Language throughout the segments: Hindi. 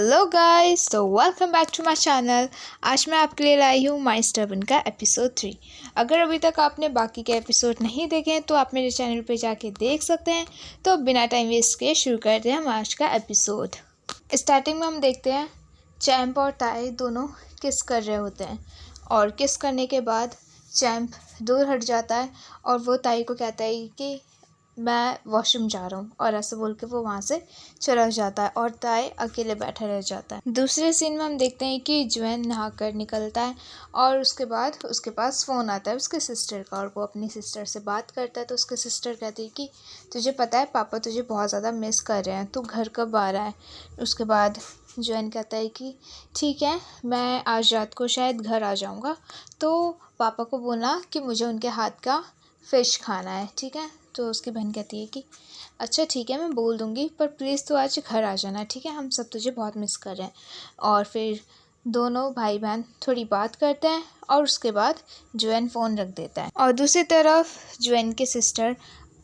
हेलो गाइस, तो welcome back to my channel. आज मैं आपके लिए लाई हूँ माई स्टबन का एपिसोड 3। अगर अभी तक आपने बाकी के एपिसोड नहीं देखे हैं तो आप मेरे चैनल पे जाके देख सकते हैं। तो बिना टाइम वेस्ट किए शुरू करते हैं हम आज का एपिसोड। स्टार्टिंग में हम देखते हैं चैंप और ताई दोनों किस कर रहे होते हैं और किस करने के बाद चैंप दूर हट जाता है और वो ताई को कहता है कि मैं वॉशरूम जा रहा हूँ, और ऐसे बोल के वो वहाँ से चला जाता है और ताई अकेले बैठा रह जाता है। दूसरे सीन में हम देखते हैं कि जुएन नहा कर निकलता है और उसके बाद उसके पास फ़ोन आता है उसके सिस्टर का, और वो अपनी सिस्टर से बात करता है। तो उसके सिस्टर कहती है कि तुझे पता है पापा तुझे बहुत ज़्यादा मिस कर रहे हैं, तू घर कब आ रहा है। उसके बाद जुएन कहता है कि ठीक है, मैं आज रात को शायद घर आ जाऊँगा, तो पापा को बोलना कि मुझे उनके हाथ का फ़िश खाना है, ठीक है। तो उसकी बहन कहती है कि अच्छा ठीक है, मैं बोल दूँगी, पर प्लीज़ तू आज घर आ जाना, ठीक है, हम सब तुझे बहुत मिस कर रहे हैं। और फिर दोनों भाई बहन थोड़ी बात करते हैं और उसके बाद जुएन फ़ोन रख देता है। और दूसरी तरफ जुएन की सिस्टर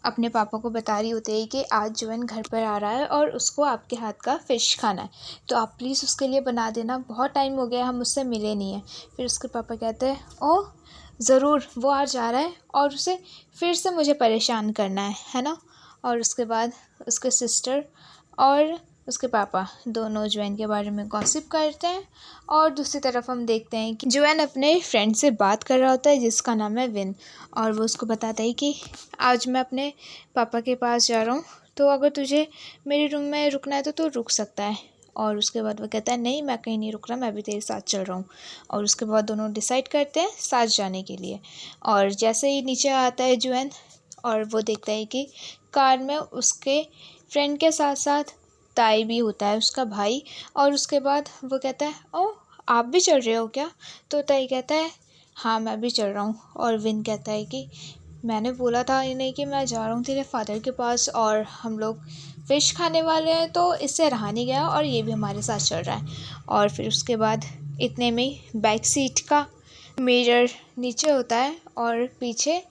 अपने पापा को बता रही होती है कि आज जुएन घर पर आ रहा है और उसको आपके हाथ का फ़िश खाना है, तो आप प्लीज़ उसके लिए बना देना, बहुत टाइम हो गया हम उससे मिले नहीं हैं। फिर उसके पापा कहते हैं ओह ज़रूर, वो आज आ रहा है और उसे फिर से मुझे परेशान करना है ना। और उसके बाद उसके सिस्टर और उसके पापा दोनों जुएन के बारे में गॉसिप करते हैं। और दूसरी तरफ हम देखते हैं कि जुएन अपने फ्रेंड से बात कर रहा होता है जिसका नाम है विन, और वो उसको बताता है कि आज मैं अपने पापा के पास जा रहा हूँ, तो अगर तुझे मेरे रूम में रुकना है तो तू रुक सकता है। और उसके बाद वो कहता है नहीं, मैं कहीं नहीं रुक रहा, मैं भी तेरे साथ चल रहा हूँ। और उसके बाद दोनों डिसाइड करते हैं साथ जाने के लिए। और जैसे ही नीचे आता है जुएन, और वो देखता है कि कार में उसके फ्रेंड के साथ साथ ताई भी होता है, उसका भाई। और उसके बाद वो कहता है ओह आप भी चल रहे हो क्या। तो ताई कहता है हाँ मैं भी चल रहा हूँ। और विन कहता है कि मैंने बोला था इन्हें कि मैं जा रहा हूँ तेरे फादर के पास और हम लोग फ़िश खाने वाले हैं, तो इससे रहा नहीं गया और ये भी हमारे साथ चल रहा है। और फिर उसके बाद इतने में बैक सीट का मिरर नीचे होता है और पीछे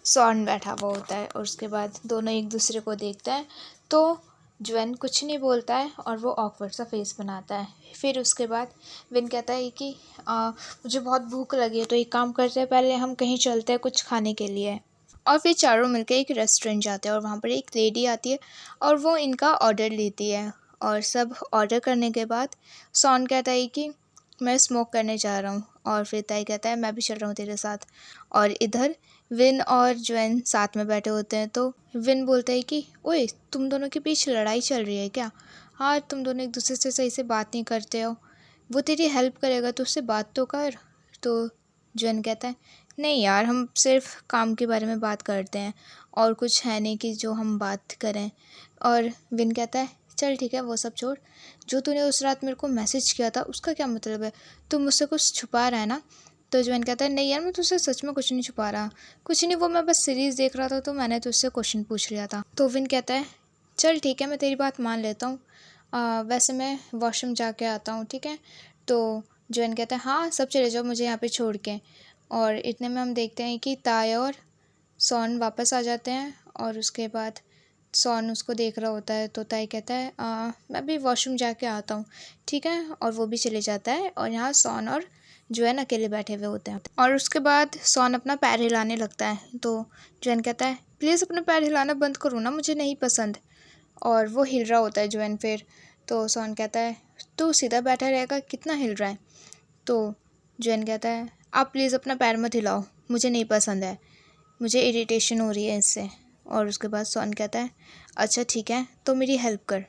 सॉन बैठा हुआ होता है। और उसके बाद दोनों एक दूसरे को देखते हैं, तो जुएन कुछ नहीं बोलता है और वो ऑकवर्ड सा फेस बनाता है। फिर उसके बाद विन कहता है कि मुझे बहुत भूख लगी है, तो एक काम करते हैं, पहले हम कहीं चलते हैं कुछ खाने के लिए। और फिर चारों मिलकर एक रेस्टोरेंट जाते हैं और वहाँ पर एक लेडी आती है और वो इनका ऑर्डर लेती है। और सब ऑर्डर करने के बाद सॉन कहता है कि मैं स्मोक करने जा रहा हूँ, और फिर ताई कहता है मैं भी चल रहा हूँ तेरे साथ। और इधर विन और जुएन साथ में बैठे होते हैं, तो विन बोलता है कि ओए तुम दोनों के बीच लड़ाई चल रही है क्या। हाँ तुम दोनों एक दूसरे से सही से बात नहीं करते हो, वो तेरी हेल्प करेगा तो उससे बात तो कर। तो जुएन कहता है नहीं यार, हम सिर्फ काम के बारे में बात करते हैं और कुछ है नहीं कि जो हम बात करें। और विन कहता है चल ठीक है वो सब छोड़, जो तूने उस रात मेरे को मैसेज किया था उसका क्या मतलब है, तू मुझसे कुछ छुपा रहा है ना। तो जुएन कहता है नहीं यार, मैं तुझसे सच में कुछ नहीं छुपा रहा, कुछ नहीं, वो मैं बस सीरीज़ देख रहा था तो मैंने तुझसे क्वेश्चन पूछ लिया था। तो विन कहता है चल ठीक है, मैं तेरी बात मान लेता हूँ, वैसे मैं वॉशरूम जाके आता हूँ, ठीक है। तो जुएन कहता है हाँ सब चले जाओ मुझे यहाँ पे छोड़ के। और इतने में हम देखते हैं कि ताई और सॉन वापस आ जाते हैं, और उसके बाद सॉन उसको देख रहा होता है। तो ताई कहता है मैं भी वॉशरूम जाके आता हूँ, ठीक है। और वो भी चले जाता है और यहाँ सॉन और जुएन अकेले बैठे हुए होते हैं। और उसके बाद सॉन अपना पैर हिलाने लगता है, तो जुएन कहता है प्लीज़ अपना पैर हिलाना बंद करो ना, मुझे नहीं पसंद। और वो हिल रहा होता है जुएन फिर। तो सॉन कहता है तू सीधा बैठा रहेगा, कितना हिल रहा है। तो जुएन कहता है आप प्लीज़ अपना पैर मत हिलाओ, मुझे नहीं पसंद है, मुझे इरिटेशन हो रही है इससे। और उसके बाद सॉन कहता है अच्छा ठीक है तो मेरी हेल्प कर।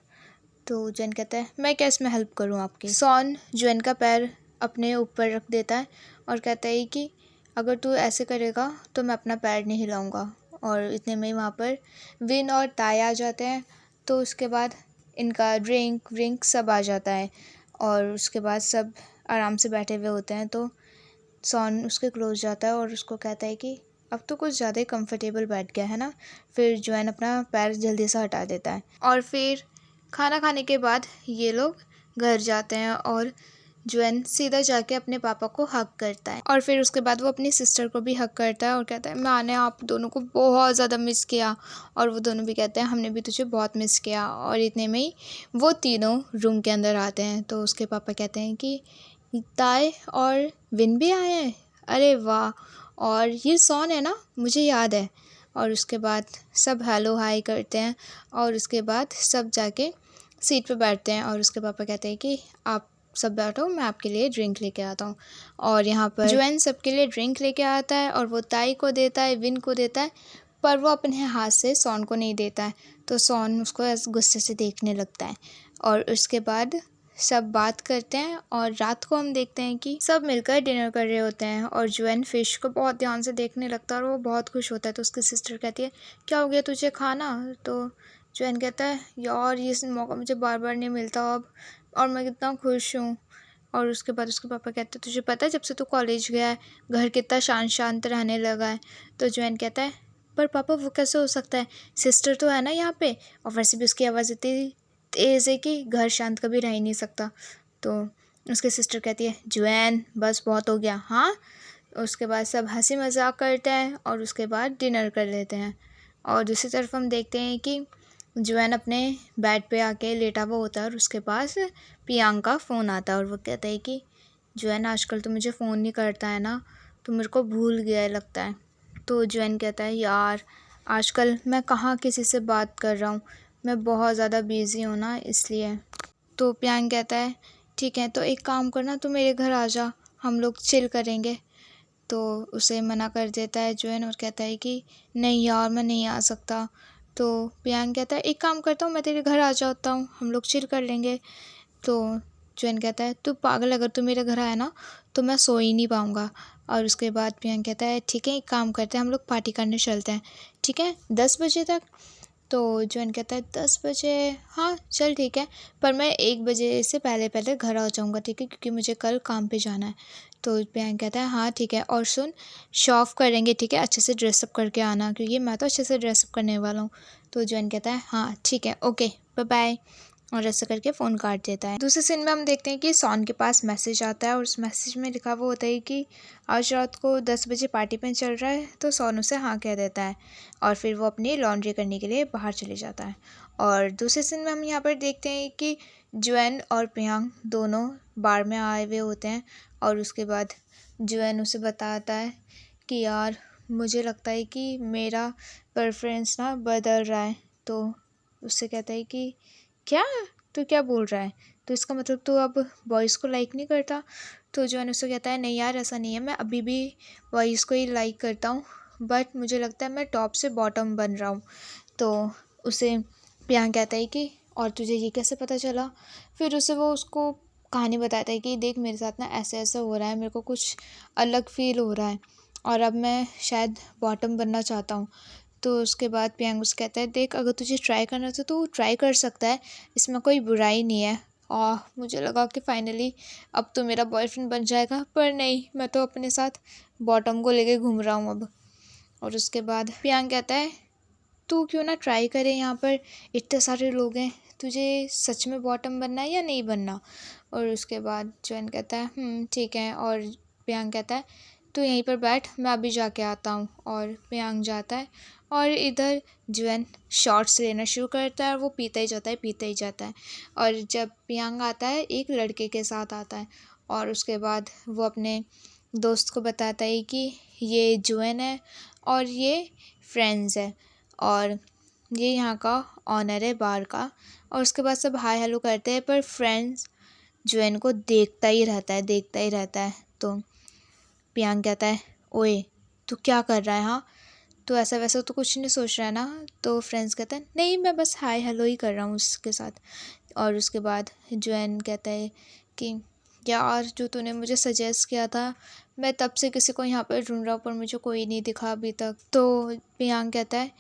तो जुएन कहता है मैं क्या इसमें हेल्प करूँ आपकी। सॉन जुएन का पैर अपने ऊपर रख देता है और कहता है कि अगर तू ऐसे करेगा तो मैं अपना पैर नहीं हिलाऊंगा। और इतने में वहाँ पर विन और ताई आ जाते हैं, तो उसके बाद इनका ड्रिंक व्रिंक सब आ जाता है और उसके बाद सब आराम से बैठे हुए होते हैं। तो सॉन उसके क्लोज जाता है और उसको कहता है कि अब तो कुछ ज़्यादा ही कंफर्टेबल बैठ गया है ना। फिर जुएन अपना पैर जल्दी से हटा देता है। और फिर खाना खाने के बाद ये लोग घर जाते हैं और जुएन सीधा जाके अपने पापा को हग करता है और फिर उसके बाद वो अपनी सिस्टर को भी हग करता है और कहता है मैंने आप दोनों को बहुत ज़्यादा मिस किया। और वो दोनों भी कहते हैं हमने भी तुझे बहुत मिस किया। और इतने में ही वो तीनों रूम के अंदर आते हैं। तो उसके पापा कहते हैं कि ताय और विन भी आए हैं, अरे वाह, और ये सॉन है ना, मुझे याद है। और उसके बाद सब हेलो हाय करते हैं और उसके बाद सब जाके सीट पे बैठते हैं। और उसके पापा कहते हैं कि आप सब बैठो, मैं आपके लिए ड्रिंक लेके आता हूँ। और यहाँ पर जुएन सबके लिए ड्रिंक लेके आता है और वो ताई को देता है, विन को देता है, पर वो अपने हाथ से सॉन को नहीं देता है। तो सॉन उसको ऐसे गुस्से से देखने लगता है। और उसके बाद सब बात करते हैं और रात को हम देखते हैं कि सब मिलकर डिनर कर रहे होते हैं और जुएन फिश को बहुत ध्यान से देखने लगता है और वो बहुत खुश होता है। तो उसकी सिस्टर कहती है क्या हो गया तुझे खाना? तो जुएन कहता है यार ये मौका मुझे बार बार नहीं मिलता अब, और मैं कितना खुश हूँ। और उसके बाद उसके पापा कहते हैं तुझे पता है जब से तू कॉलेज गया है घर कितना शांत शांत रहने लगा है। तो जुएन कहता है पर पापा वो कैसे हो सकता है, सिस्टर तो है ना यहाँ पे, और वैसे भी उसकी आवाज़ इतनी तेज़ है कि घर शांत कभी रह ही नहीं सकता। तो उसकी सिस्टर कहती है जुएन बस बहुत हो गया हाँ। उसके बाद सब हंसी मजाक करते हैं और उसके बाद डिनर कर लेते हैं। और दूसरी तरफ हम देखते हैं कि जुएन अपने बेड पे आके लेटा हुआ होता है और उसके पास पियांग का फ़ोन आता है और वो कहता है कि जुएन आजकल तो मुझे फ़ोन नहीं करता है ना, तो मेरे को भूल गया है लगता है। तो जुएन कहता है यार आजकल मैं कहाँ किसी से बात कर रहा हूँ, मैं बहुत ज़्यादा बिज़ी हूँ ना इसलिए। तो पियांग कहता है ठीक है तो एक काम करना, तू मेरे घर आ जा, हम लोग चिल करेंगे। तो उसे मना कर देता है जुएन और कहता है कि नहीं यार मैं नहीं आ सकता। तो पियांग कहता है एक काम करता हूँ मैं तेरे घर आ जाता हूँ, हम लोग चिल कर लेंगे। तो जुएन कहता है तू पागल, अगर तू मेरे घर आया ना तो मैं सो ही नहीं पाऊँगा। और उसके बाद पियांग कहता है ठीक है एक काम करते हैं हम लोग पार्टी करने चलते हैं, ठीक है 10 बजे तक। तो जुएन कहता है 10 बजे, हाँ चल ठीक है, पर मैं 1 बजे से पहले पहले घर आ जाऊँगा ठीक है, क्योंकि मुझे कल काम पे जाना है। तो पियांग कहता है हाँ ठीक है, और सुन शॉफ करेंगे ठीक है, अच्छे से ड्रेसअप करके आना क्योंकि मैं तो अच्छे से ड्रेसअप करने वाला हूँ। तो जुएन कहता है हाँ ठीक है ओके बाय बाय, और ऐसा करके फ़ोन काट देता है। दूसरे सीन में हम देखते हैं कि सॉन के पास मैसेज आता है और उस मैसेज में लिखा हुआ होता है कि आज रात को 10 बजे पार्टी में चल रहा है। तो सॉन उसे हाँ कह देता है और फिर वो अपनी लॉन्ड्री करने के लिए बाहर चले जाता है। और दूसरे सीन में हम यहाँ पर देखते हैं कि जुएन और पियांग दोनों बार में आए हुए होते हैं और उसके बाद जुएन उसे बताता है कि यार मुझे लगता है कि मेरा प्रेफरेंस ना बदल रहा है। तो उससे कहता है कि क्या, तू क्या बोल रहा है, तो इसका मतलब तू अब बॉयज़ को लाइक नहीं करता? तो जुएन उससे कहता है नहीं यार ऐसा नहीं है, मैं अभी भी बॉयज़ को ही लाइक करता हूँ, बट मुझे लगता है मैं टॉप से बॉटम बन रहा हूँ। तो उसे पियांग कहता है कि और तुझे ये कैसे पता चला? फिर उसे वो उसको कहानी बताता है कि देख मेरे साथ ना ऐसे ऐसे हो रहा है, मेरे को कुछ अलग फील हो रहा है और अब मैं शायद बॉटम बनना चाहता हूँ। तो उसके बाद पियांग उसे कहता है देख अगर तुझे ट्राई करना है तो ट्राई कर सकता है, इसमें कोई बुराई नहीं है। और मुझे लगा कि फाइनली अब तो मेरा बॉयफ्रेंड बन जाएगा, पर नहीं, मैं तो अपने साथ बॉटम को लेके घूम रहा हूँ अब। और उसके बाद पियांग कहता है तू क्यों ना ट्राई करे, यहाँ पर इतने सारे लोग हैं, तुझे सच में बॉटम बनना है या नहीं बनना? और उसके बाद जुएन कहता है ठीक है, और पियांग कहता है तू यहीं पर बैठ, मैं अभी जाके आता हूँ। और पियांग जाता है और इधर जुएन शॉट्स लेना शुरू करता है और वो पीता ही जाता है पीता ही जाता है। और जब पियांग आता है एक लड़के के साथ आता है और उसके बाद वो अपने दोस्त को बताता है कि ये जुएन है और ये फ्रेंड्स है और ये यहाँ का ऑनर है बार का। और उसके बाद सब हाय हेलो करते हैं, पर फ्रेंड्स जुएन को देखता ही रहता है देखता ही रहता है। तो पियांग कहता है ओए तू क्या कर रहा है, हाँ तो ऐसा वैसा तो कुछ नहीं सोच रहा है ना? तो फ्रेंड्स कहता है नहीं मैं बस हाय हेलो ही कर रहा हूँ उसके साथ। और उसके बाद जुएन कहता है कि यार जो तूने मुझे सजेस्ट किया था, मैं तब से किसी को यहाँ पर ढूंढ रहा हूँ पर मुझे कोई नहीं दिखा अभी तक। तो पियांग कहता है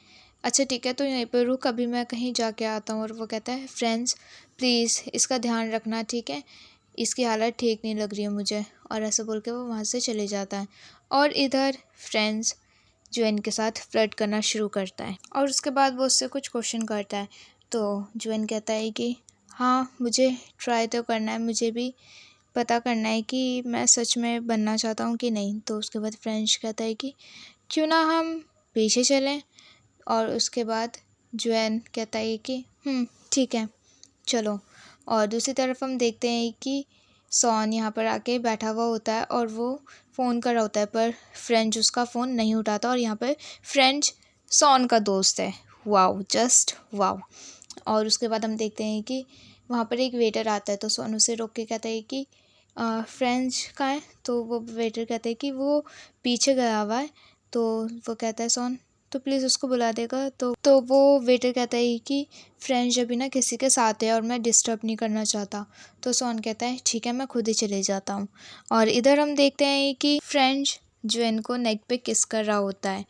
अच्छा ठीक है तो यहीं पर रुक, अभी मैं कहीं जाके आता हूँ। और वो कहता है फ्रेंड्स प्लीज़ इसका ध्यान रखना ठीक है, इसकी हालत ठीक नहीं लग रही है मुझे। और ऐसा बोल के वो वहाँ से चले जाता है। और इधर फ्रेंड्स जुएन के साथ फ्लर्ट करना शुरू करता है और उसके बाद वो उससे कुछ क्वेश्चन करता है। तो जुएन कहता है कि हाँ मुझे ट्राई तो करना है, मुझे भी पता करना है कि मैं सच में बनना चाहता हूँ कि नहीं। तो उसके बाद फ्रेंच कहता है कि क्यों ना हम पीछे चलें। और उसके बाद जुएन कहता है कि ठीक है चलो। और दूसरी तरफ हम देखते हैं कि सॉन यहाँ पर आके बैठा हुआ होता है और वो फ़ोन कर रहा होता है, पर फ्रेंच उसका फ़ोन नहीं उठाता। और यहाँ पर फ्रेंच सॉन का दोस्त है। Wow, just wow. और उसके बाद हम देखते हैं कि वहाँ पर एक वेटर आता है, तो सॉन उसे रोक के कहता है कि फ्रेंच कहाँ है। तो वो वेटर कहता है कि वो पीछे गया हुआ है। तो वो कहता है सॉन तो प्लीज़ उसको बुला देगा। तो वो वेटर कहता है कि फ्रेंच अभी ना किसी के साथ है और मैं डिस्टर्ब नहीं करना चाहता। तो सॉन कहता है ठीक है, मैं खुद ही चले जाता हूँ। और इधर हम देखते हैं कि फ्रेंच जुएन को नेक पे किस कर रहा होता है।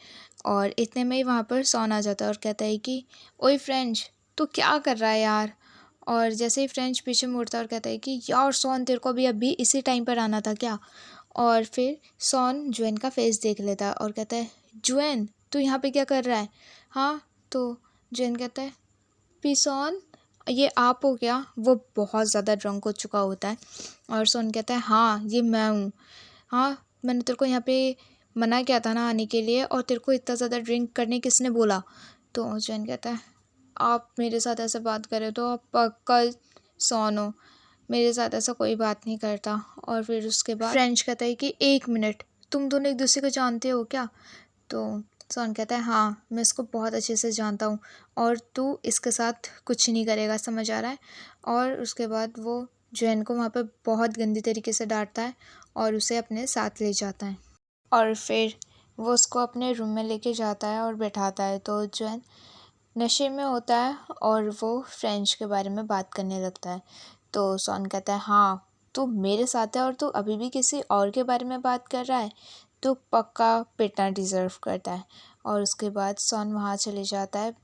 और इतने में ही वहाँ पर सॉन आ जाता है और कहता है कि ओए फ्रेंच, तू क्या कर रहा है यार। और जैसे ही फ्रेंच पीछे मुड़ता है और कहता है कि यार सॉन, तेरे को भी अभी इसी टाइम पर आना था क्या। और फिर सॉन जुएन का फेस देख लेता है और कहता है जुएन, तू यहाँ पे क्या कर रहा है। हाँ। तो जुएन कहता है पिसॉन, ये आप हो क्या। वो बहुत ज़्यादा ड्रंक हो चुका होता है। और सॉन कहता है हाँ ये मैं हूँ। हाँ, मैंने तेरे को यहाँ पे मना किया था ना आने के लिए, और तेरे को इतना ज़्यादा ड्रिंक करने किसने बोला। तो जुएन कहता है आप मेरे साथ ऐसे बात करें तो आप पक्का सॉन हो, मेरे साथ ऐसा कोई बात नहीं करता। और फिर उसके बाद फ्रेंच कहता है कि 1 मिनट, तुम दोनों एक दूसरे को जानते हो क्या। तो सॉन कहता है हाँ, मैं इसको बहुत अच्छे से जानता हूँ और तू इसके साथ कुछ नहीं करेगा, समझ आ रहा है। और उसके बाद वो जैन को वहाँ पे बहुत गंदी तरीके से डांटता है और उसे अपने साथ ले जाता है। और फिर वो उसको अपने रूम में लेके जाता है और बैठाता है। तो जैन नशे में होता है और वो फ्रेंच के बारे में बात करने लगता है। तो सॉन कहता है हाँ, तू मेरे साथ है और तू अभी भी किसी और के बारे में बात कर रहा है, तो पक्का पिटना डिज़र्व करता है। और उसके बाद सॉन वहाँ चले जाता है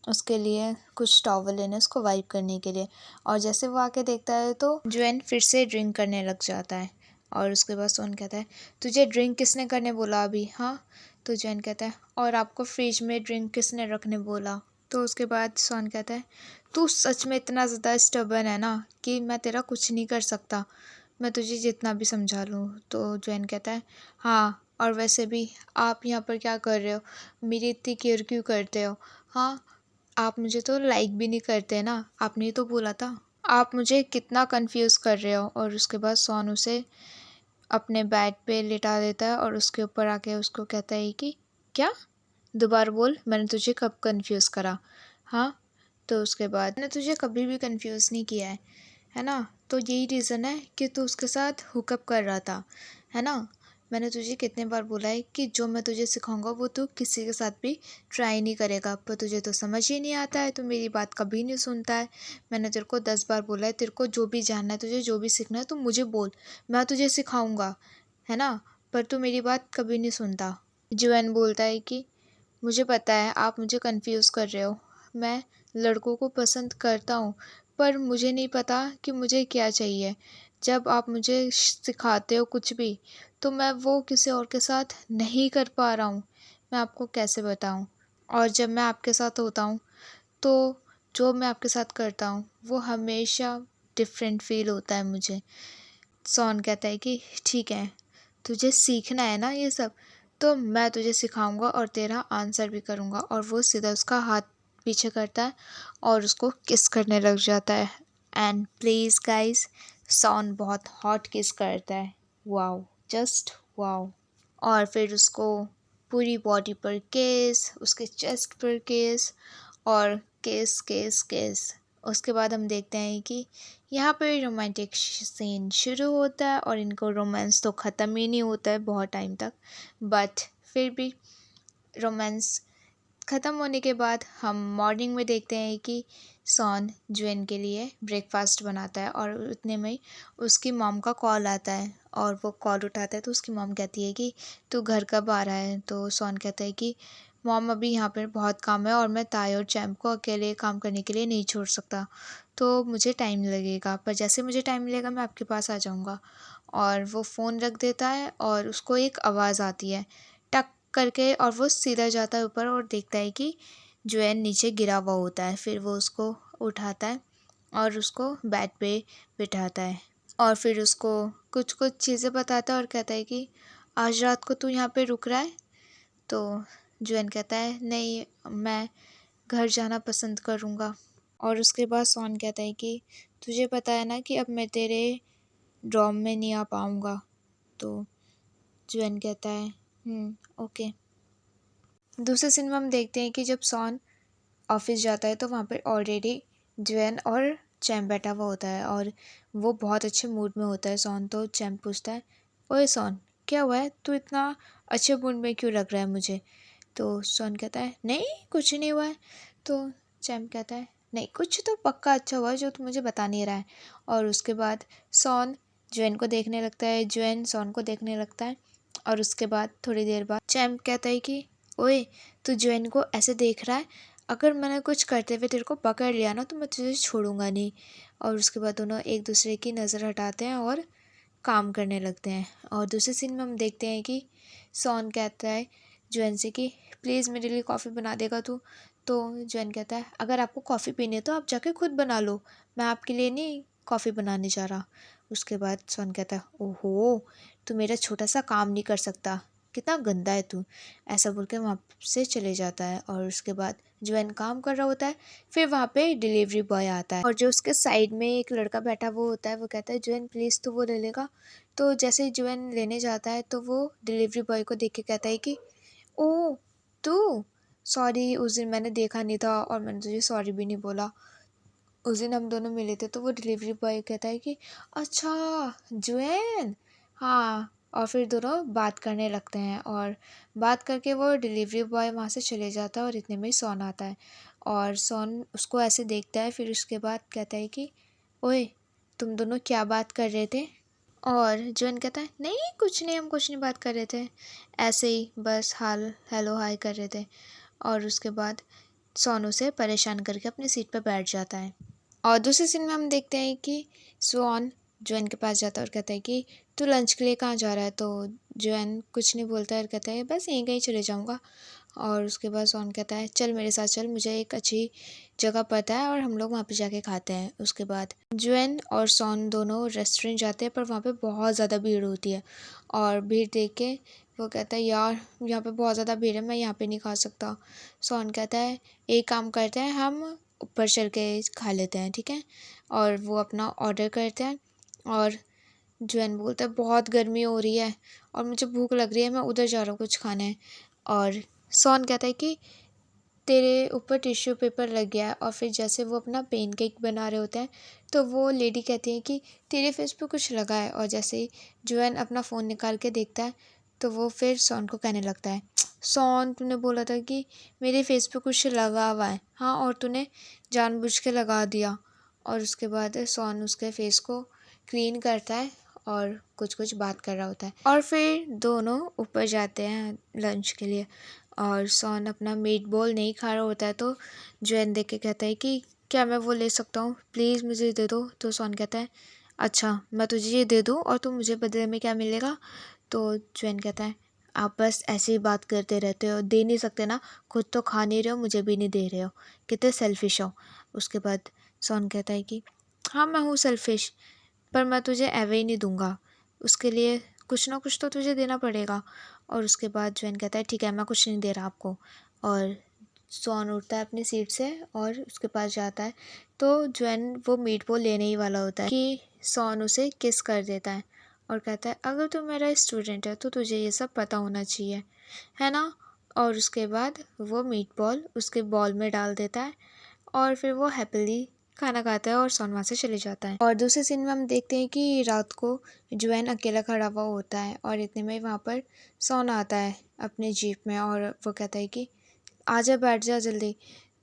उसके लिए कुछ टॉवल लेने, उसको वाइप करने के लिए। और जैसे वो आके देखता है तो जुएन फिर से ड्रिंक करने लग जाता है। और उसके बाद सॉन कहता है तुझे ड्रिंक किसने करने बोला अभी। हाँ। तो जुएन कहता है और आपको फ्रिज में ड्रिंक किसने रखने बोला। तो उसके बाद सॉन कहता है तू सच में इतना ज़्यादा स्टबर्न है ना कि मैं तेरा कुछ नहीं कर सकता, मैं तुझे जितना भी समझा लूँ। तो जैन कहता है हाँ, और वैसे भी आप यहाँ पर क्या कर रहे हो, मेरी इतनी केयर क्यों करते हो। हाँ, आप मुझे तो लाइक भी नहीं करते ना, आपने ही तो बोला था। आप मुझे कितना कंफ्यूज कर रहे हो। और उसके बाद सॉन उसे अपने बेड पे लिटा देता है और उसके ऊपर आके उसको कहता है कि क्या, दोबारा बोल, मैंने तुझे कब कंफ्यूज करा। हाँ। तो उसके बाद मैंने तुझे कभी भी कंफ्यूज नहीं किया है ना। तो यही रीज़न है कि तू उसके साथ हुकअप कर रहा था, है ना। मैंने तुझे कितने बार बोला है कि जो मैं तुझे सिखाऊंगा वो तू किसी के साथ भी ट्राई नहीं करेगा, पर तुझे तो समझ ही नहीं आता है, तू मेरी बात कभी नहीं सुनता है। मैंने तेरे को 10 बार बोला है, तेरे को जो भी जानना है, तुझे जो भी सीखना है, तू मुझे बोल, मैं तुझे सिखाऊंगा, है ना। पर तू मेरी बात कभी नहीं सुनता। जुएन बोलता है कि मुझे पता है आप मुझे कंफ्यूज कर रहे हो, मैं लड़कों को पसंद करता हूँ, पर मुझे नहीं पता कि मुझे क्या चाहिए। जब आप मुझे सिखाते हो कुछ भी, तो मैं वो किसी और के साथ नहीं कर पा रहा हूँ, मैं आपको कैसे बताऊँ। और जब मैं आपके साथ होता हूँ तो जो मैं आपके साथ करता हूँ वो हमेशा डिफरेंट फील होता है मुझे। सॉन कहता है कि ठीक है, तुझे सीखना है ना ये सब, तो मैं तुझे सिखाऊंगा और तेरा आंसर भी करूंगा। और वो सीधा उसका हाथ पीछे करता है और उसको किस करने लग जाता है। एंड प्लीज़ गाइस, सॉन बहुत हॉट किस करता है। Wow, just wow. और फिर उसको पूरी बॉडी पर केस, उसके चेस्ट पर केस, और केस केस केस। उसके बाद हम देखते हैं कि यहाँ पर रोमांटिक सीन शुरू होता है और इनको रोमांस तो ख़त्म ही नहीं होता है बहुत टाइम तक, बट फिर भी रोमांस ख़त्म होने के बाद हम मॉर्निंग में देखते हैं कि सॉन जुएन के लिए ब्रेकफास्ट बनाता है। और उतने में ही उसकी मॉम का कॉल आता है और वो कॉल उठाता है तो उसकी मॉम कहती है कि तू घर कब आ रहा है। तो सॉन कहता है कि मॉम अभी यहाँ पर बहुत काम है और मैं ताई और चैम्प को अकेले काम करने के लिए नहीं छोड़ सकता, तो मुझे टाइम लगेगा, पर जैसे मुझे टाइम मिलेगा मैं आपके पास आ जाऊँगा। और वो फ़ोन रख देता है और उसको एक आवाज़ आती है टक करके, और वो सीधा जाता है ऊपर और देखता है कि जुएन नीचे गिरा हुआ होता है। फिर वो उसको उठाता है और उसको बेड पे बिठाता है। और फिर उसको कुछ कुछ चीज़ें बताता है और कहता है कि आज रात को तू यहाँ पे रुक रहा है। तो जुएन कहता है नहीं, मैं घर जाना पसंद करूँगा। और उसके बाद सॉन कहता है कि तुझे पता है ना कि अब मैं तेरे डॉर्म में नहीं आ पाऊँगा। तो जुएन कहता है ओके। दूसरे सीन में हम देखते हैं कि जब सॉन ऑफिस जाता है तो वहाँ पर ऑलरेडी जुएन और चैम बैठा हुआ होता है और वो बहुत अच्छे मूड में होता है सॉन। तो चैम पूछता है ओए सॉन, क्या हुआ है, तू इतना अच्छे मूड में क्यों लग रहा है मुझे। तो सॉन कहता है नहीं कुछ नहीं हुआ है। तो चैम कहता है नहीं कुछ तो पक्का अच्छा हुआ है जो तू मुझे बता नहीं रहा है। और उसके बाद सॉन जुएन को देखने लगता है, जुएन सॉन को देखने लगता है। और उसके बाद थोड़ी देर बाद चैम कहता है कि ओए तू जुएन को ऐसे देख रहा है, अगर मैंने कुछ करते हुए तेरे को पकड़ लिया ना तो मैं तुझे छोड़ूंगा नहीं। और उसके बाद दोनों एक दूसरे की नज़र हटाते हैं और काम करने लगते हैं। और दूसरे सीन में हम देखते हैं कि सॉन कहता है जुएन से कि प्लीज़ मेरे लिए कॉफ़ी बना देगा तू। तो जुएन कहता है अगर आपको कॉफ़ी पीनी है तो आप जाके खुद बना लो, मैं आपके लिए नहीं कॉफ़ी बनाने जा रहा। उसके बाद सॉन कहता है ओहो, तू मेरा छोटा सा काम नहीं कर सकता, कितना गंदा है तू। ऐसा बोल के वहाँ से चले जाता है। और उसके बाद जुएन काम कर रहा होता है। फिर वहाँ पे डिलीवरी बॉय आता है और जो उसके साइड में एक लड़का बैठा वो होता है, वो कहता है जुएन प्लीज़ तू वो ले लेगा। तो जैसे ही जुएन लेने जाता है तो वो डिलीवरी बॉय को देख के कहता है कि ओह तू, सॉरी उस दिन मैंने देखा नहीं था और मैंने तुझे सॉरी भी नहीं बोला। उस दिन हम दोनों मिले थे। तो वो डिलीवरी बॉय कहता है कि अच्छा जुएन, हाँ। और फिर दोनों बात करने लगते हैं और बात करके वो डिलीवरी बॉय वहाँ से चले जाता है और इतने में ही सॉन आता है। और सॉन उसको ऐसे देखता है, फिर उसके बाद कहता है कि ओए तुम दोनों क्या बात कर रहे थे। और जुएन कहता है नहीं कुछ नहीं, हम कुछ नहीं बात कर रहे थे, ऐसे ही बस हाल हेलो हाय कर रहे थे। और उसके बाद सॉन उसे परेशान करके अपनी सीट पर बैठ जाता है। और दूसरे सीन में हम देखते हैं कि स्वान जोएन के पास जाता है और कहता है कि तू लंच के लिए कहाँ जा रहा है। तो जोएन कुछ नहीं बोलता है और कहता है बस यहीं कहीं चले जाऊँगा। और उसके बाद स्वान कहता है चल मेरे साथ चल, मुझे एक अच्छी जगह पता है और हम लोग वहाँ पे जाके खाते हैं। उसके बाद जोएन और सॉन दोनों रेस्टोरेंट जाते हैं पर वहाँ पे बहुत ज़्यादा भीड़ होती है। और भीड़ देख के वो कहता है यार यहाँ पे बहुत ज़्यादा भीड़ है, मैं यहाँ पे नहीं खा सकता। सॉन कहता है एक काम करते हैं, हम ऊपर चल के खा लेते हैं, ठीक है। और वो अपना ऑर्डर करते हैं और जोएन बोलता है बहुत गर्मी हो रही है और मुझे भूख लग रही है, मैं उधर जा रहा हूँ कुछ खाने। और सॉन कहता है कि तेरे ऊपर टिश्यू पेपर लग गया है। और फिर जैसे वो अपना पेनकेक बना रहे होते हैं तो वो लेडी कहती है कि तेरे फेस पे कुछ लगा है। और जैसे ही जोएन अपना फ़ोन निकाल के देखता है तो वो फिर सॉन को कहने लगता है सॉन तूने बोला था कि मेरे फेस पे कुछ लगा हुआ है, हाँ, और तूने जानबूझ के लगा दिया। और उसके बाद सॉन उसके फेस को क्लीन करता है और कुछ कुछ बात कर रहा होता है। और फिर दोनों ऊपर जाते हैं लंच के लिए और सॉन अपना मीट बॉल नहीं खा रहा होता है। तो जोएन देख के कहता है कि क्या मैं वो ले सकता हूँ, प्लीज़ मुझे दे दो। तो सॉन कहता है अच्छा मैं तुझे ये दे दूँ और तुम मुझे बदले में क्या मिलेगा। तो जोएन कहता है आप बस ऐसे ही बात करते रहते हो, दे नहीं सकते ना, खुद तो खा नहीं रहे हो मुझे भी नहीं दे रहे हो, कितने सेल्फिश हो। उसके बाद सॉन कहता है कि हाँ मैं हूँ सेल्फिश, पर मैं तुझे एवे ही नहीं दूंगा, उसके लिए कुछ ना कुछ तो तुझे देना पड़ेगा। और उसके बाद जोएन कहता है ठीक है मैं कुछ नहीं दे रहा आपको। और सॉन उठता है अपनी सीट से और उसके पास जाता है। तो जोएन वो मीट बॉल लेने ही वाला होता है कि सॉन उसे किस कर देता है और कहता है अगर तू मेरा स्टूडेंट है तो तुझे ये सब पता होना चाहिए, है ना। और उसके बाद वो मीट बॉल उसके बॉल में डाल देता है और फिर वो हैप्पीली खाना खाता है और सॉन वहाँ से चले जाता है। और दूसरे सीन में हम देखते हैं कि रात को जोएन अकेला खड़ा हुआ होता है और इतने में वहाँ पर सॉन आता है अपने जीप में और वो कहता है कि आजा बैठ जा जल्दी।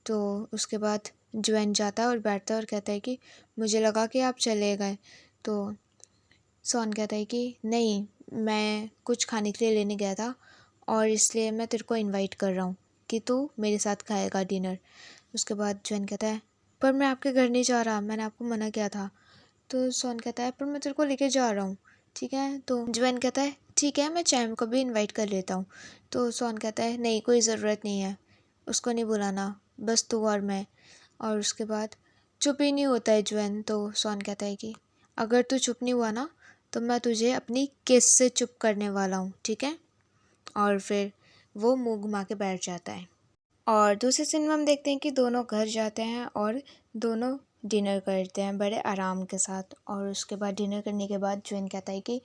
तो उसके बाद जोएन जाता है और बैठता है और कहता है कि मुझे लगा कि आप चले गए। तो सॉन कहता है कि नहीं मैं कुछ खाने के लिए लेने गया था और इसलिए मैं तेरे को इनवाइट कर रहा हूँ कि तू मेरे साथ खाएगा डिनर। उसके बाद जोएन कहता है पर मैं आपके घर नहीं जा रहा, मैंने आपको मना किया था। तो सॉन कहता है पर मैं तेरे को लेके जा रहा हूँ, ठीक है। तो जोएन कहता है ठीक है मैं चैम को भी इनवाइट कर लेता हूँ। तो सॉन कहता है नहीं कोई ज़रूरत नहीं है, उसको नहीं बुलाना, बस तू और मैं। और उसके बाद चुप ही नहीं होता है जोएन। तो सॉन कहता है कि अगर तू चुप नहीं हुआ ना तो मैं तुझे अपनी किस से चुप करने वाला हूँ, ठीक है। और फिर वो मुंह घुमा के बैठ जाता है। और दूसरे सीन में हम देखते हैं कि दोनों घर जाते हैं और दोनों डिनर करते हैं बड़े आराम के साथ। और उसके बाद डिनर करने के बाद जुएन कहता है कि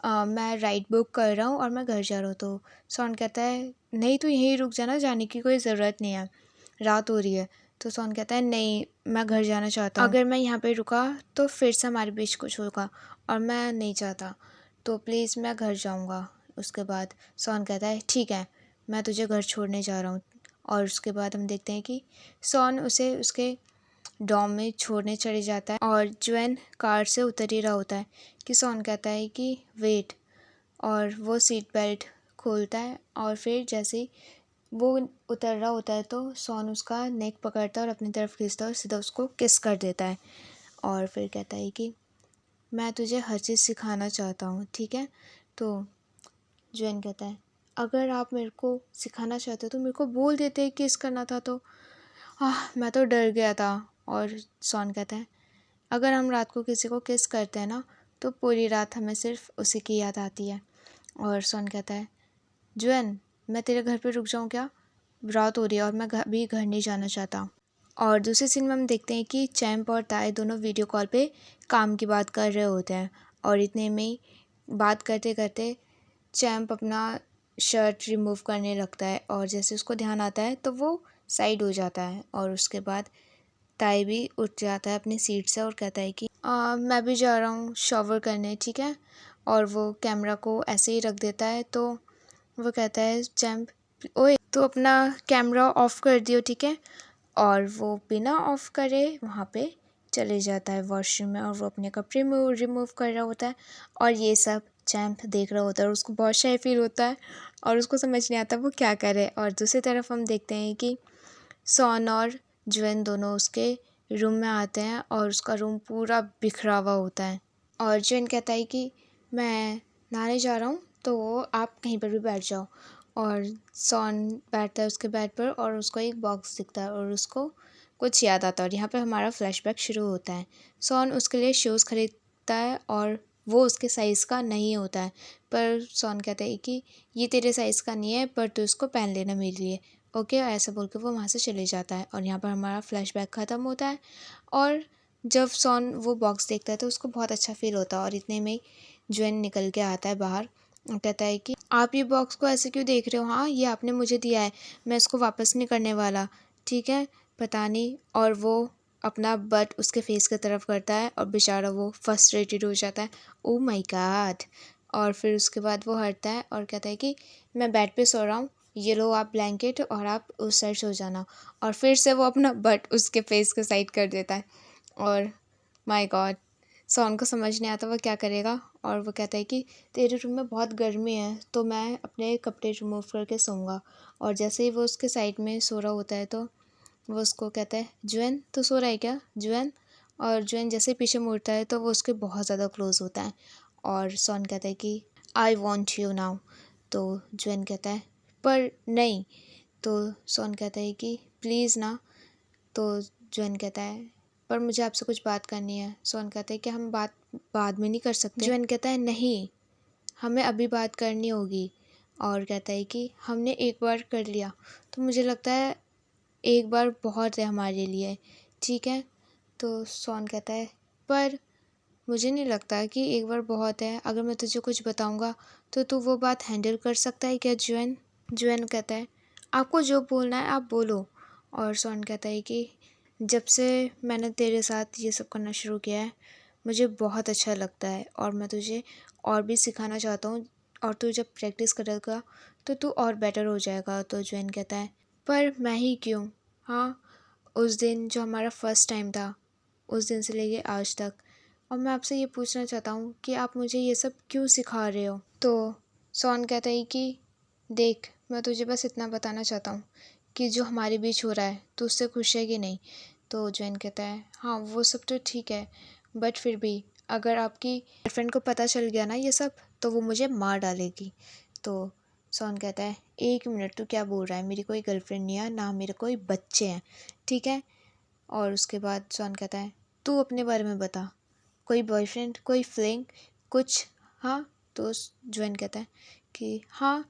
मैं राइड बुक कर रहा हूँ और मैं घर जा रहा हूँ। तो सॉन कहता है नहीं, तू यहीं रुक जाना, जाने की कोई ज़रूरत नहीं है, रात हो रही है। तो सॉन कहता है नहीं, मैं घर जाना चाहता हूँ, अगर मैं यहाँ पे रुका तो फिर से हमारे बीच कुछ होगा और मैं नहीं चाहता, तो प्लीज़ मैं घर जाऊँगा। उसके बाद सॉन कहता है ठीक है, मैं तुझे घर छोड़ने जा रहा हूँ। और उसके बाद हम देखते हैं कि सॉन उसे उसके डॉम में छोड़ने चले जाता है और जुएन कार से उतर ही रहा होता है कि सॉन कहता है कि वेट, और वो सीट बेल्ट खोलता है। और फिर जैसे ही वो उतर रहा होता है तो सॉन उसका नेक पकड़ता है और अपनी तरफ खींचता है और सीधा उसको किस कर देता है। और फिर कहता है कि मैं तुझे हर चीज़ सिखाना चाहता हूँ, ठीक है। तो जुएन कहता है अगर आप मेरे को सिखाना चाहते हो तो मेरे को बोल देते किस करना था। तो मैं तो डर गया था। और सॉन कहता है अगर हम रात को किसी को किस करते हैं ना तो पूरी रात हमें सिर्फ उसी की याद आती है। और सॉन कहता है जुएन, मैं तेरे घर पे रुक जाऊँ क्या, रात हो रही है और मैं भी घर नहीं जाना चाहता। और दूसरे सीन में हम देखते हैं कि चैम्प और ताई दोनों वीडियो कॉल पे काम की बात कर रहे होते हैं। और इतने में ही बात करते करते चैम्प अपना शर्ट रिमूव करने लगता है और जैसे उसको ध्यान आता है तो वो साइड हो जाता है। और उसके बाद ताई भी उठ जाता है अपनी सीट से और कहता है कि मैं भी जा रहा हूँ शॉवर करने, ठीक है। और वो कैमरा को ऐसे ही रख देता है। तो वो कहता है चैम्प, ओए तो अपना कैमरा ऑफ कर दियो, ठीक है। और वो बिना ऑफ करे वहाँ पे चले जाता है वॉशरूम में और वो अपने कपड़े रिमूव कर रहा होता है। और ये सब चैम्प देख रहा होता है और उसको बहुत शाय फील होता है और उसको समझ नहीं आता वो क्या करे। और दूसरी तरफ हम देखते हैं कि सॉन और जुएन दोनों उसके रूम में आते हैं और उसका रूम पूरा बिखरा हुआ होता है। और जुएन कहता है कि मैं नहाने जा रहा हूँ तो आप कहीं पर भी बैठ जाओ। और सॉन बैठता है उसके बेड पर और उसको एक बॉक्स दिखता है और उसको कुछ याद आता है। और यहाँ पर हमारा फ्लैशबैक शुरू होता है। सॉन उसके लिए शूज़ खरीदता है और वो उसके साइज़ का नहीं होता है, पर सॉन कहता है कि ये तेरे साइज़ का नहीं है पर तू इसको पहन लेना मेरे लिए, ओके। ऐसा बोल के वो वहाँ से चले जाता है और यहाँ पर हमारा फ्लैशबैक ख़त्म होता है। और जब सॉन वो बॉक्स देखता है तो उसको बहुत अच्छा फील होता है। और इतने में जुएन निकल के आता है बाहर और कहता है कि आप ये बॉक्स को ऐसे क्यों देख रहे हो, हाँ ये आपने मुझे दिया है, मैं इसको वापस नहीं करने वाला, ठीक है, पता नहीं। और वो अपना बट उसके फेस की तरफ करता है और बेचारा वो फ्रस्ट्रेटेड हो जाता है, ओ माय गॉड। और फिर उसके बाद वो हटता है और कहता है कि मैं बेड पे सो रहा हूँ, ये लो आप ब्लैंकेट और आप उस साइड सो जाना। और फिर से वो अपना बट उसके फेस के साइड कर देता है। और माय गॉड, सॉन को समझ नहीं आता वो क्या करेगा। और वो कहता है कि तेरे रूम में बहुत गर्मी है तो मैं अपने कपड़े रिमूव करके सोऊंगा। और जैसे ही वो उसके साइड में सो रहा होता है तो वो उसको कहता है जुएन तू सो रहा है क्या, जुएन। और जुएन जैसे पीछे मुड़ता है तो वो उसके बहुत ज़्यादा क्लोज होता है। और सॉन कहता है कि आई वॉन्ट यू नाउ। तो जुएन कहता है पर नहीं। तो सॉन कहता है कि प्लीज़ ना। तो जुएन कहता है पर मुझे आपसे कुछ बात करनी है। सॉन कहता है कि हम बात बाद में नहीं कर सकते। जुएन कहता है नहीं, हमें अभी बात करनी होगी। और कहता है कि हमने एक बार कर लिया तो मुझे लगता है एक बार बहुत है हमारे लिए, ठीक है। तो सॉन कहता है पर मुझे नहीं लगता कि एक बार बहुत है, अगर मैं तुझे कुछ बताऊंगा तो तू वो बात हैंडल कर सकता है क्या जुएन। जुएन कहता है आपको जो बोलना है आप बोलो। और सॉन कहता है कि जब से मैंने तेरे साथ ये सब करना शुरू किया है मुझे बहुत अच्छा लगता है और मैं तुझे और भी सिखाना चाहता हूँ और तू जब प्रैक्टिस करेगा तो तू और बेटर हो जाएगा। तो जुएन कहता है पर मैं ही क्यों, हाँ उस दिन जो हमारा फर्स्ट टाइम था उस दिन से लेके आज तक, और मैं आपसे ये पूछना चाहता हूँ कि आप मुझे ये सब क्यों सिखा रहे हो। तो सॉन कहता है कि देख मैं तुझे बस इतना बताना चाहता हूँ कि जो हमारे बीच हो रहा है तो उससे खुश है कि नहीं। तो जैन कहता है हाँ वो सब तो ठीक है बट फिर भी अगर आपकी गर्लफ्रेंड को पता चल गया ना ये सब तो वो मुझे मार डालेगी। तो सॉन कहता है एक मिनट तू क्या बोल रहा है, मेरी कोई गर्लफ्रेंड नहीं है ना मेरे कोई बच्चे हैं, ठीक है। और उसके बाद सॉन कहता है तू अपने बारे में बता, कोई बॉयफ्रेंड, कोई फीलिंग, कुछ? हाँ। तो जुएन कहता है कि हाँ,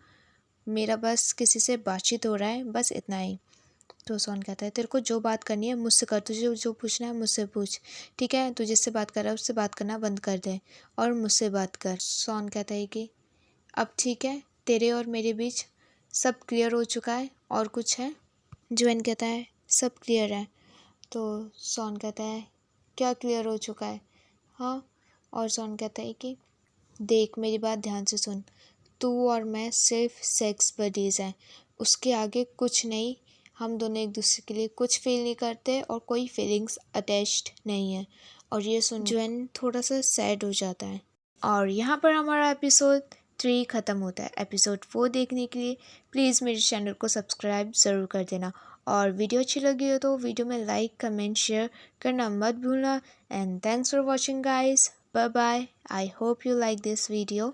मेरा बस किसी से बातचीत हो रहा है, बस इतना ही। तो सॉन कहता है तेरे को जो बात करनी है मुझसे कर, तुझे जो पूछना है मुझसे पूछ, ठीक है? तू जिससे बात कर रहा है उससे बात करना बंद कर दे और मुझसे बात कर। सॉन कहता है कि अब ठीक है, तेरे और मेरे बीच सब क्लियर हो चुका है, और कुछ है? जुएन कहता है सब क्लियर है। तो सॉन कहता है क्या क्लियर हो चुका है? हाँ। और सॉन कहता है कि देख, मेरी बात ध्यान से सुन, तू और मैं सिर्फ सेक्स बडीज़ हैं, उसके आगे कुछ नहीं। हम दोनों एक दूसरे के लिए कुछ फील नहीं करते और कोई फीलिंग्स अटैच्ड नहीं है। और ये सुन जुएन थोड़ा सा सैड हो जाता है। और यहाँ पर हमारा एपिसोड 3 ख़त्म होता है। एपिसोड 4 देखने के लिए प्लीज़ मेरे चैनल को सब्सक्राइब ज़रूर कर देना, और वीडियो अच्छी लगी हो तो वीडियो में लाइक, कमेंट, शेयर करना मत भूलना। And thanks for watching guys, bye bye. I hope you like this video.